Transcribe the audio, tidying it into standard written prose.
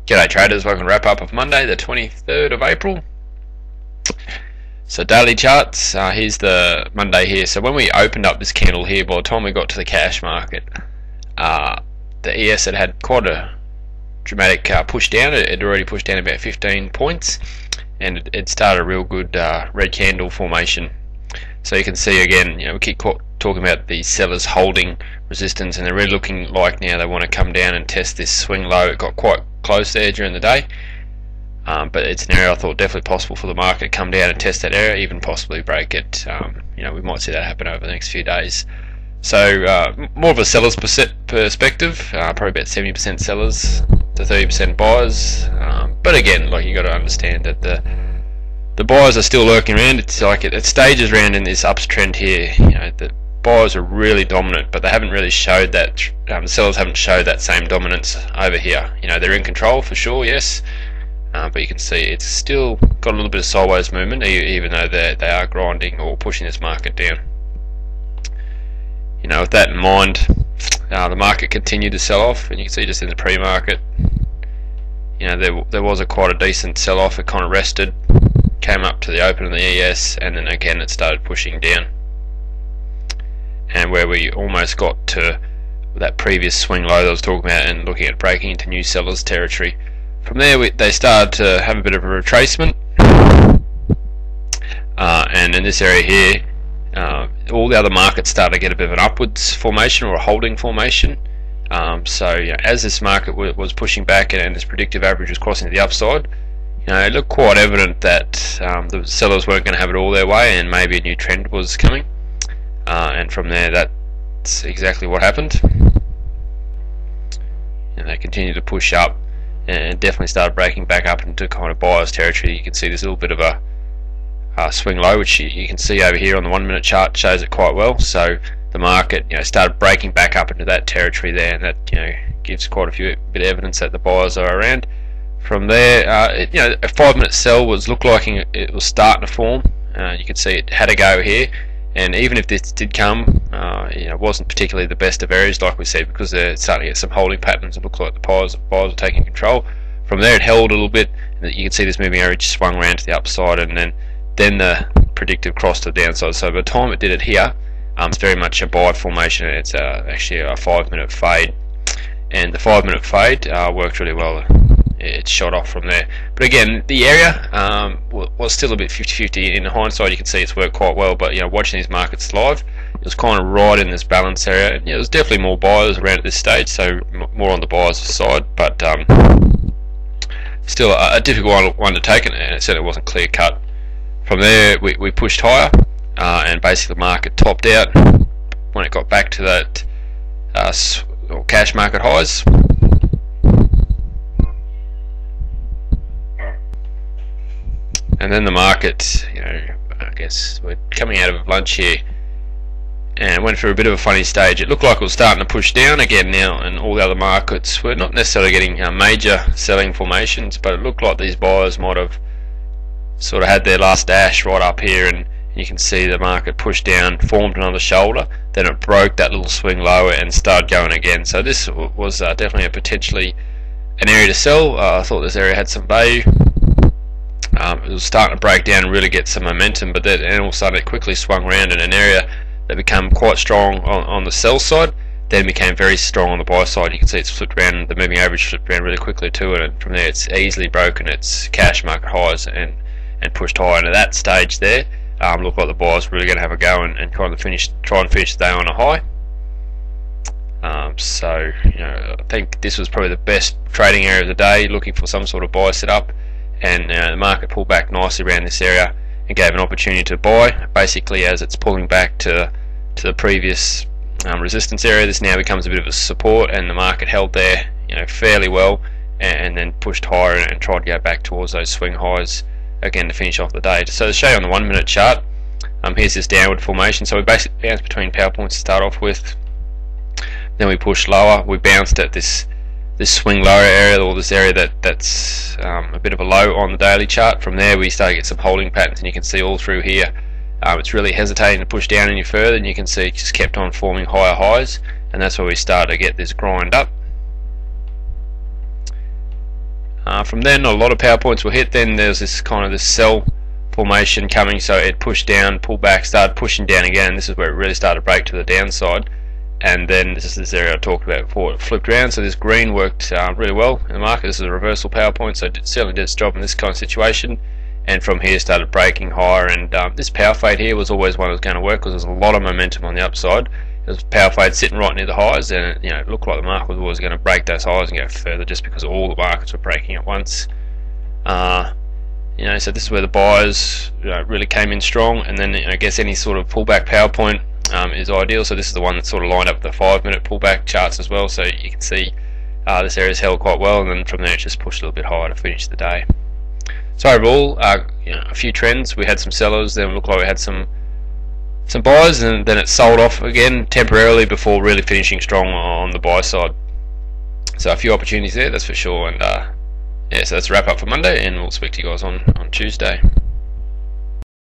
G'day traders, welcome to wrap up of Monday the 23rd of April. So daily charts, here's the Monday here. So when we opened up this candle here, by the time we got to the cash market, the ES had quite a dramatic push down. It had already pushed down about 15 points, and it started a real good red candle formation. So you can see again, we keep talking about these sellers holding resistance, and they're really looking like now they want to come down and test this swing low. It got quite close there during the day, but it's an area I thought definitely possible for the market to come down and test that area, even possibly break it. We might see that happen over the next few days. So more of a seller's perspective, probably about 70% sellers to 30% buyers. But again, you got to understand that the buyers are still lurking around. It's like it stages around in this uptrend here. The buyers are really dominant, but they haven't really showed that. The sellers haven't showed that same dominance over here. They're in control for sure, yes, but you can see it's still got a little bit of sideways movement, even though they are grinding or pushing this market down. With that in mind, the market continued to sell off, and you can see just in the pre-market, there was quite a decent sell-off. It kind of rested, came up to the open of the ES, and then again it started pushing down, and where we almost got to that previous swing low that I was talking about and looking at breaking into new sellers territory. From there they started to have a bit of a retracement, and in this area here all the other markets started to get a bit of an upwards formation or a holding formation. As this market was pushing back and this predictive average was crossing to the upside, it looked quite evident that the sellers weren't going to have it all their way, and maybe a new trend was coming. And from there, that's exactly what happened. And they continued to push up and definitely started breaking back up into kind of buyer's territory. You can see there's a little bit of a swing low, which you can see over here on the 1 minute chart, shows it quite well. So the market started breaking back up into that territory there, and that gives quite a bit of evidence that the buyers are around. From there, a 5 minute sell looked like it was starting to form. You can see it had a go here, and even if this did come, it wasn't particularly the best of areas, like we said, because they're starting to get some holding patterns. It looks like the buyers are taking control. From there, it held a little bit, and you can see this moving average swung around to the upside, and then the predictive cross to the downside. So by the time it did it here, it's very much a buy formation, and it's actually a 5 minute fade, and the 5 minute fade worked really well. It shot off from there, but again the area was still a bit 50-50. In hindsight, you can see it's worked quite well, but watching these markets live, it was kind of right in this balance area. And, there's definitely more buyers around at this stage, so more on the buyers side, but still a difficult one to take, and it certainly wasn't clear cut. From there we pushed higher, and basically the market topped out when it got back to that cash market highs. And then the market, I guess we're coming out of lunch here, and went through a bit of a funny stage. It looked like it was starting to push down again now, and all the other markets were not necessarily getting major selling formations, but it looked like these buyers might have sort of had their last dash right up here, and you can see the market pushed down, formed another shoulder, then it broke that little swing lower and started going again. So this was definitely potentially an area to sell. I thought this area had some value. It was starting to break down and really get some momentum, but then all of a sudden it quickly swung around in an area that became quite strong on the sell side, then became very strong on the buy side. You can see it's flipped around, the moving average flipped around really quickly to it, and from there it's easily broken its cash market highs and pushed higher. And at that stage there, looked like the buyers were really going to have a go and try and finish the day on a high. I think this was probably the best trading area of the day, looking for some sort of buy setup. And the market pulled back nicely around this area and gave an opportunity to buy. Basically, as it's pulling back to the previous resistance area, this now becomes a bit of a support, and the market held there fairly well, and then pushed higher and tried to go back towards those swing highs again to finish off the day. So to show you on the 1 minute chart, here's this downward formation. So we basically bounced between power points to start off with, then we pushed lower, we bounced at this swing lower area, or this area that's a bit of a low on the daily chart. From there we start to get some holding patterns, and you can see all through here it's really hesitating to push down any further, and you can see it just kept on forming higher highs, and that's where we start to get this grind up. From then, a lot of power points were hit. Then there's this kind of this sell formation coming, so it pushed down, pulled back, started pushing down again, and this is where it really started to break to the downside. And then this is this area I talked about before. It flipped around, so this green worked really well in the market. This is a reversal power point, so it certainly did its job in this kind of situation. And from here started breaking higher, and this power fade here was always one that was going to work because there's a lot of momentum on the upside. There was power fade sitting right near the highs, and it looked like the market was always going to break those highs and go further, just because all the markets were breaking at once. So this is where the buyers really came in strong, and then I guess any sort of pullback power point is ideal. So this is the one that sort of lined up the 5-minute pullback charts as well, so you can see this area's held quite well, and then from there it just pushed a little bit higher to finish the day. So overall, a few trends. We had some sellers, then it looked like we had some buyers, and then it sold off again temporarily before really finishing strong on the buy side. So a few opportunities there, that's for sure. And yeah, so that's a wrap up for Monday, and we'll speak to you guys on Tuesday.